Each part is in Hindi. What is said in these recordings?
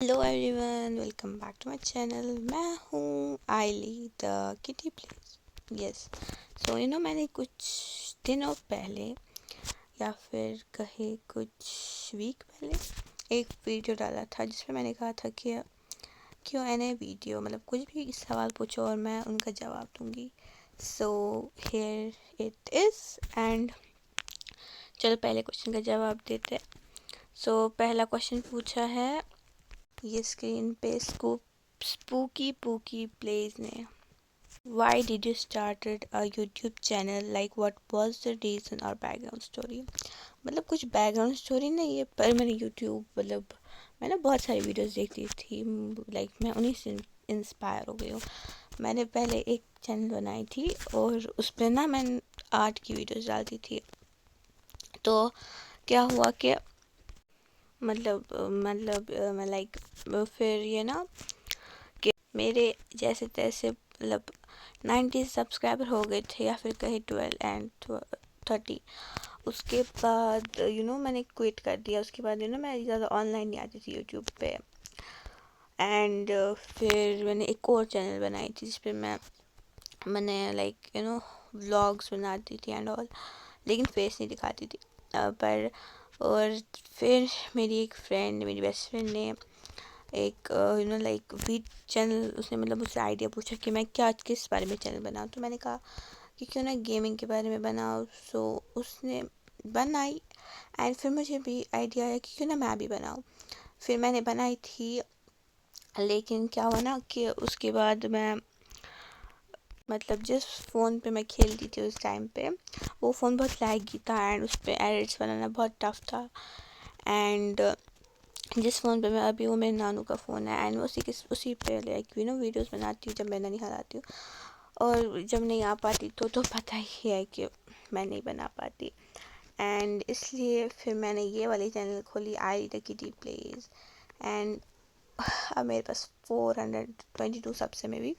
Hello everyone, welcome back to my channel. मैं हूँ Aili the kitty place. Yes, so मैंने कुछ दिनों पहले या फिर कहे कुछ वीक पहले एक वीडियो डाला था जिसमें मैंने कहा था कि क्यों एन ए वीडियो, मतलब कुछ भी सवाल पूछो और मैं उनका जवाब दूंगी। So here it is and चलो पहले क्वेश्चन का जवाब देते हैं। सो पहला क्वेश्चन पूछा है ये स्क्रीन पे स्पूकी पूकी प्लेज ने। Why did you started a YouTube channel? Like what was the reason or background story? मतलब कुछ बैकग्राउंड स्टोरी नहीं है, पर मैंने यूट्यूब मैंने बहुत सारी वीडियोस देखती थी। मैं उन्हीं से इंस्पायर हो गई हूँ। मैंने पहले एक चैनल बनाई थी और उस पर ना मैं आर्ट की वीडियोस डालती थी। तो क्या हुआ कि फिर ये ना कि मेरे जैसे तैसे 90 सब्सक्राइबर हो गए थे, या फिर कहीं 12 एंड 30। उसके बाद मैंने क्विट कर दिया। उसके बाद मैं ज़्यादा ऑनलाइन नहीं आती थी यूट्यूब पे। एंड फिर मैंने एक और चैनल बनाई थी जिस पे मैंने व्लॉग्स बनाती थी एंड ऑल, लेकिन फेस नहीं दिखाती थी। पर और फिर मेरी एक फ्रेंड, मेरी बेस्ट फ्रेंड ने एक वीट चैनल, उसने मुझसे आइडिया पूछा कि मैं किस बारे में चैनल बनाऊँ। तो मैंने कहा कि क्यों ना गेमिंग के बारे में बनाओ। सो उसने बनाई एंड फिर मुझे भी आइडिया आया कि क्यों ना मैं भी बनाऊँ। फिर मैंने बनाई थी, लेकिन क्या हुआ ना कि उसके बाद मैं जिस फ़ोन पे मैं खेलती थी उस टाइम पे, वो फ़ोन बहुत लैगी था एंड उस पर एडिट्स बनाना बहुत टफ था। एंड जिस फ़ोन पे मैं अभी हूँ, मेरे नानू का फ़ोन है एंड मैं उसी पे वीडियोस बनाती हूँ जब मैं ननिहाल आती हूँ। और जब नहीं आ पाती तो पता ही है कि मैं नहीं बना पाती। एंड इसलिए फिर मैंने ये वाली चैनल खोली, I the kitty pledge. And अब मेरे पास 422 सब्स है may be.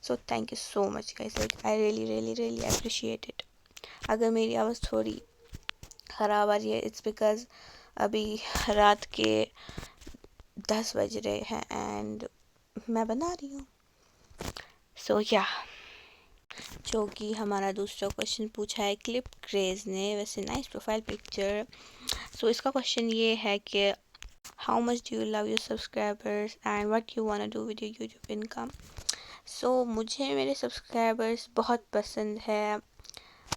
So thank you so much guys, I really really really appreciate it. अगर मेरी आवाज़ थोड़ी ख़राब आ रही है, इट्स बिकॉज़ अभी रात के 10 बज रहे हैं एंड मैं बना रही हूँ। सो या, जो कि हमारा दूसरा क्वेश्चन पूछा है क्लिप क्रेज ने, वैसे नाइस प्रोफाइल पिक्चर। सो इसका क्वेश्चन ये है कि how much do you love your subscribers and what you want to do with your YouTube income. So मुझे मेरे सब्सक्राइबर्स बहुत पसंद है,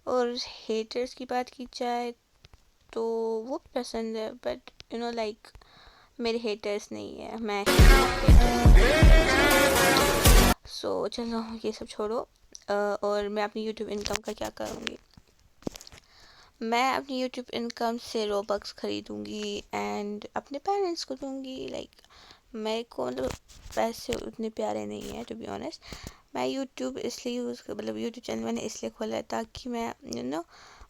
और हेटर्स की बात की जाए तो वो पसंद है, बट मेरे हेटर्स नहीं है, मैं सो चलो ये सब छोड़ो। और मैं अपनी यूट्यूब इनकम का क्या करूँगी। मैं अपनी यूट्यूब इनकम से रोबक्स ख़रीदूँगी एंड अपने पेरेंट्स को दूँगी। मेरे को पैसे उतने प्यारे नहीं है टू बी ऑनेस्ट। मैं यूट्यूब इसलिए यूट्यूब चैनल मैंने इसलिए खोला है ताकि मैं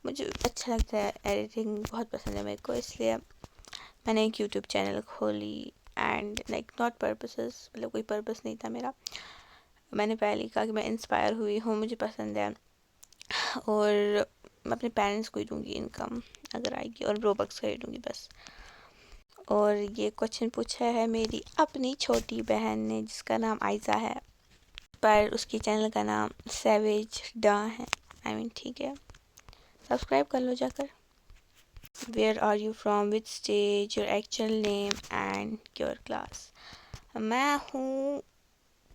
मुझे अच्छा लगता है, एडिटिंग बहुत पसंद है मेरे को, इसलिए मैंने एक यूट्यूब चैनल खोली। एंड नॉट पर्पसेस, कोई पर्पस नहीं था मेरा। मैंने पहले ही कहा कि मैं इंस्पायर हुई हूँ, मुझे पसंद है, और मैं अपने पेरेंट्स को ही दूँगी इनकम अगर आएगी, और रोबक्स खरीदूँगी बस। और ये क्वेश्चन पूछा है मेरी अपनी छोटी बहन ने, जिसका नाम आयज़ा है, पर उसकी चैनल का नाम सैवेज डा है। ठीक है, सब्सक्राइब कर लो जाकर। Where are you from, which stage, your actual name and your class. मैं हूँ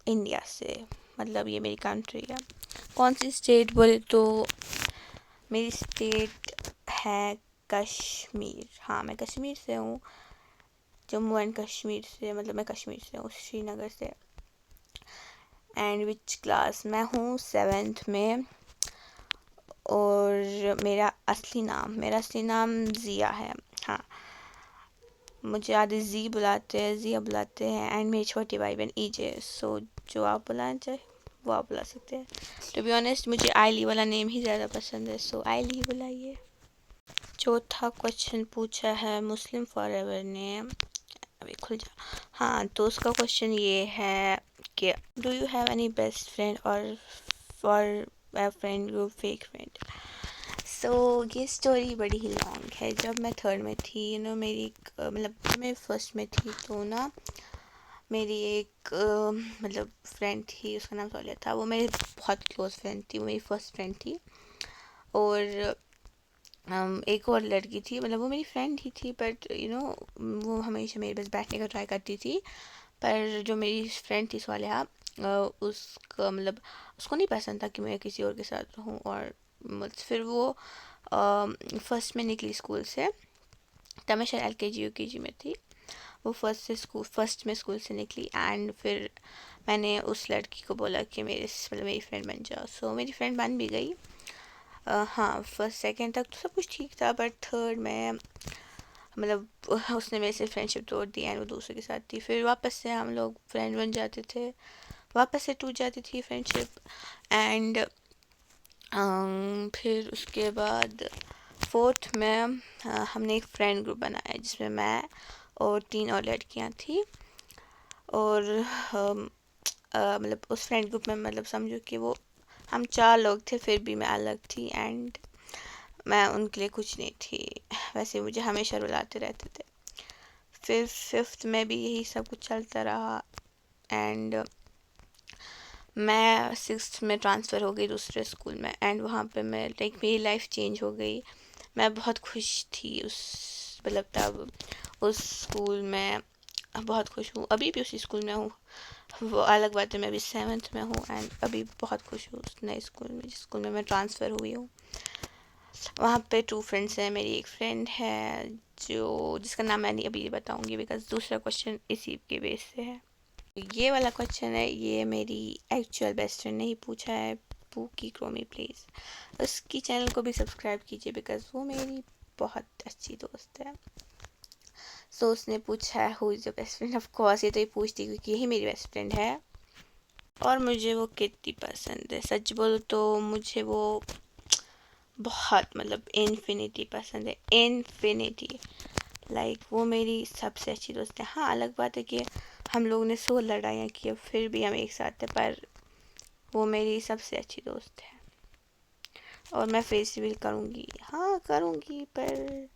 इंडिया से, ये मेरी कंट्री है। कौन सी स्टेट बोले तो मेरी स्टेट है कश्मीर। हाँ, मैं कश्मीर से हूँ, जम्मू एंड कश्मीर से, मैं कश्मीर से हूँ, श्रीनगर से। एंड विच क्लास, मैं हूँ 7th में। और मेरा असली नाम ज़िया है। हाँ, मुझे आधे ज़िया बुलाते हैं एंड मेरी छोटी भाई बहन ईजे। सो जो आप बुलाना चाहे वो आप बुला सकते हैं। टू बी ऑनेस्ट मुझे आइली वाला नेम ही ज़्यादा पसंद है, सो आइली ही बुलाइए। चौथा क्वेश्चन पूछा है मुस्लिम फॉरएवर ने, अभी खुल जा। हाँ, तो उसका क्वेश्चन ये है कि do you have any best friend और for a friend group fake friend. So ये स्टोरी बड़ी ही लॉन्ग है। जब मैं 3rd में थी, मेरी मैं फर्स्ट में थी, तो मेरी एक मतलब फ्रेंड थी, उसका नाम सोलिया था। वो मेरी बहुत क्लोज फ्रेंड थी, वो मेरी फर्स्ट फ्रेंड थी। और एक और लड़की थी, मतलब वो मेरी फ्रेंड ही थी, बट वो हमेशा मेरे पास बैठने का ट्राई करती थी। पर जो मेरी फ्रेंड थी सोलिया, उसका मतलब उसको नहीं पसंद था कि मैं किसी और के साथ रहूँ। और फिर वो फर्स्ट में निकली स्कूल से, तब मैं शायद LKG UKG में थी। वो फर्स्ट में स्कूल से निकली, एंड फिर मैंने उस लड़की को बोला कि मेरी फ्रेंड बन जाओ। सो मेरी फ्रेंड बन भी गई। हाँ, फर्स्ट सेकंड तक तो सब कुछ ठीक था, बट थर्ड में मतलब उसने मेरे से फ्रेंडशिप तोड़ दी एंड वो दूसरे के साथ थी। फिर वापस से हम लोग फ्रेंड बन जाते थे, वापस से टूट जाती थी फ्रेंडशिप। एंड फिर उसके बाद फोर्थ में हमने एक फ्रेंड ग्रुप बनाया जिसमें मैं और 3 और लड़कियां थी। और मतलब उस फ्रेंड ग्रुप में मतलब समझो कि वो हम 4 लोग थे, फिर भी मैं अलग थी एंड मैं उनके लिए कुछ नहीं थी। वैसे मुझे हमेशा रुलाते रहते थे। फिर फिफ्थ में भी यही सब कुछ चलता रहा, एंड मैं सिक्स्थ में ट्रांसफ़र हो गई दूसरे स्कूल में, एंड वहाँ पे मैं लाइक मेरी लाइफ चेंज हो गई। मैं बहुत खुश थी उस मतलब तब उस स्कूल में बहुत खुश हूँ, अभी भी उसी स्कूल में हूँ। वो अलग बात है, मैं अभी 7th में हूँ एंड अभी बहुत खुश हूँ उस नए स्कूल में, जिस स्कूल में मैं ट्रांसफ़र हुई हूँ। वहाँ पे 2 फ्रेंड्स हैं। मेरी एक फ्रेंड है जो जिसका नाम मैं नहीं अभी बताऊँगी, बिकॉज दूसरा क्वेश्चन इसी के बेस से है। ये वाला क्वेश्चन है, ये मेरी एक्चुअल बेस्ट फ्रेंड ने ही पूछा है, पूकी क्रोमी प्लीज़। उसकी चैनल को भी सब्सक्राइब कीजिए, बिकॉज वो मेरी बहुत अच्छी दोस्त है। सो उसने पूछा है who is your best friend. Of course ये तो ही पूछती क्योंकि यही मेरी बेस्ट फ्रेंड है और मुझे वो कितनी पसंद है। सच बोलो तो मुझे वो बहुत मतलब इन्फिनिटी पसंद है, इन्फिनिटी। लाइक वो मेरी सबसे अच्छी दोस्त है। हाँ, अलग बात है कि हम लोगों ने 100 लड़ाइयाँ की, फिर भी हम एक साथ थे, पर वो मेरी सबसे अच्छी दोस्त है। और मैं फेस रिवील करूँगी, हाँ करूँगी, पर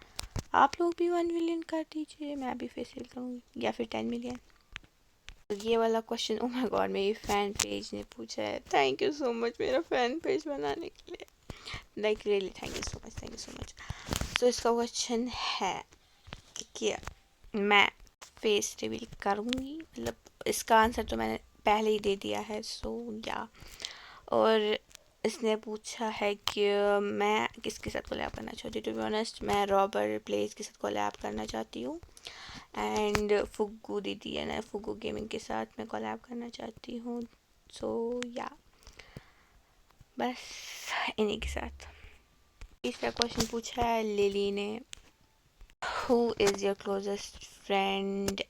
आप लोग भी 1 मिलियन कर दीजिए, मैं भी फेस रिवील करूँगी, या फिर 10 मिलियन। ये वाला क्वेश्चन, ओ माय गॉड, मेरी फ़ैन पेज ने पूछा है। थैंक यू सो मच मेरा फ़ैन पेज बनाने के लिए। Like really thank you so much, thank you so much. So इसका क्वेश्चन है कि मैं फेस रिवील करूँगी, मतलब इसका आंसर तो मैंने पहले ही दे दिया है। सो या, और इसने पूछा है कि मैं किसके साथ कोलैब करना चाहती हूँ। टू बी ऑनेस्ट, मैं रॉबर प्लेस के साथ कोलैब करना चाहती हूँ, एंड फुग्गू दीदी है ना, फुग्गू गेमिंग के साथ मैं कोलैब करना चाहती हूँ। सो या, बस इन्हीं के साथ। तीसरा क्वेश्चन पूछा है लिली ने, who is your closest friend,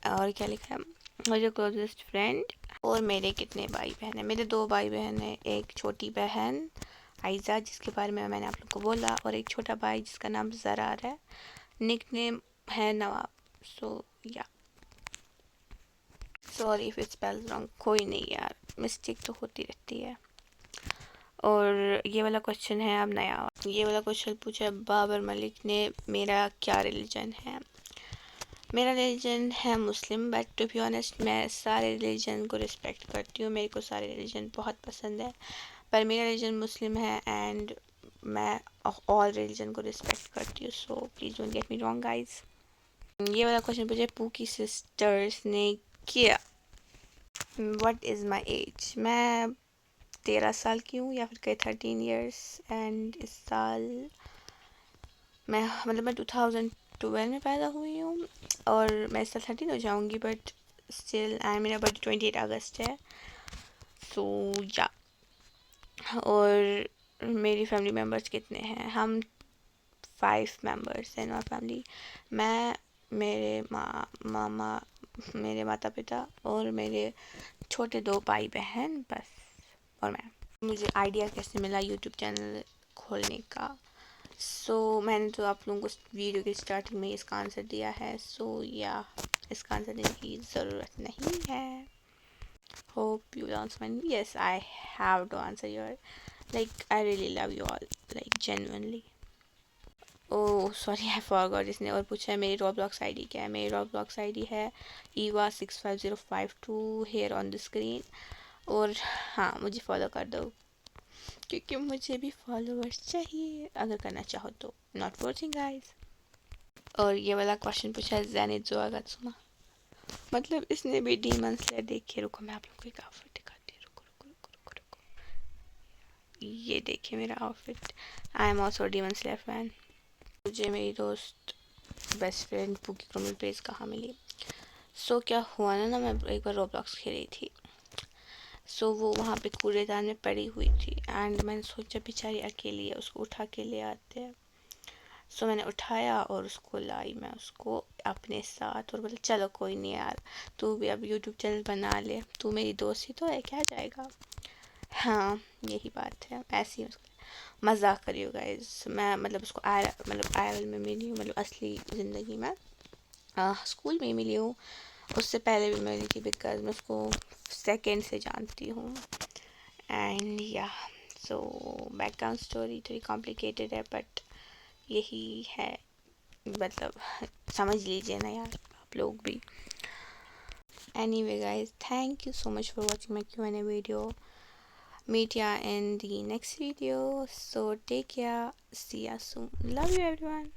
और क्या लिखा है, who is your closest friend, और मेरे कितने भाई बहन हैं। मेरे 2 भाई बहन हैं, एक छोटी बहन आयज़ा जिसके बारे में मैंने आप लोग को बोला, और एक छोटा भाई जिसका नाम ज़रार है, निक नेम है नवाब। सो या, sorry if it spells wrong, कोई नहीं यार, मिस्टेक तो होती रहती है। और ये वाला क्वेश्चन है अब नया, ये वाला क्वेश्चन पूछा है बाबर मलिक ने, मेरा क्या रिलीजन है। मेरा रिलीजन है मुस्लिम, बट टू बी ऑनेस्ट मैं सारे रिलीजन को रिस्पेक्ट करती हूँ, मेरे को सारे रिलीजन बहुत पसंद है, पर मेरा रिलीजन मुस्लिम है एंड मैं ऑल रिलीजन को रिस्पेक्ट करती हूँ। So please don't get me wrong guys. ये वाला क्वेश्चन पूछा पूकी सिस्टर्स ने किया, व्हाट इज़ माई एज। मैं 13 साल की हूँ, या फिर कहीं 13 ईयर्स, एंड इस साल मैं 2012 में पैदा हुई हूँ, और मैं इस साल 13 हो जाऊँगी, बट स्टिल आई मेरा बर्थडे 28 अगस्त है। सो या, और मेरी फैमिली मेम्बर्स कितने हैं, हम 5 मेम्बर्स हैं इन आवर फैमिली। मैं, मेरे मामा, मेरे माता पिता और मेरे छोटे 2 भाई बहन, बस, और मैं। मुझे आइडिया कैसे मिला यूट्यूब चैनल खोलने का। मैंने तो आप लोगों को वीडियो की स्टार्टिंग में इसका आंसर दिया है। या, इसका आंसर देने की ज़रूरत नहीं है। Hope you answer my, yes I have to answer your, like I really love you all, like genuinely. Oh sorry I forgot, इसने और पूछा है मेरी रोब्लॉक्स आईडी क्या है। मेरी रोब्लॉक्स आईडी है EVA65052 hair on the screen. और हाँ, मुझे फॉलो कर दो क्योंकि मुझे भी फॉलोअर्स चाहिए, अगर करना चाहो तो। Not forcing guys. और ये वाला क्वेश्चन पूछा है ज़ेनिथ जोआगात्सुमा, मतलब इसने भी डीमन स्लेयर देखे। रुको मैं आप लोगों को एक आउटफिट दिखाती हूँ, रुको रुको रुको रुको रुको। ये देखिए मेरा outfit. I am also demon slayer fan. मुझे मेरी दोस्त बेस्ट फ्रेंड पुकी कमल प्लेस कहाँ मिली। क्या हुआ ना मैं एक बार रोब्लॉक्स खेल रही थी। वो वहाँ पे कूड़ेदान में पड़ी हुई थी एंड मैंने सोचा बेचारी अकेली है, उसको उठा के ले आते हैं। मैंने उठाया और उसको लाई मैं उसको अपने साथ और बोला चलो कोई नहीं यार, तू भी अब यूट्यूब चैनल बना ले, तू मेरी दोस्त ही तो है, क्या जाएगा। हाँ यही बात है, ऐसी मजाक करियो गाइस। मैं मतलब उसको आयरल में मिली हूँ, मतलब असली ज़िंदगी में स्कूल में ही मिली हूँ। उससे पहले भी मिली थी बिकॉज मैं उसको सेकेंड से जानती हूँ। एंड या सो बैकग्राउंड स्टोरी थोड़ी कॉम्प्लिकेटेड है बट यही है, मतलब समझ लीजिए ना यार आप लोग भी। Anyway guys, thank you so much for watching my Q&A video. Meet ya in the next video, so take care, see ya soon, love you everyone.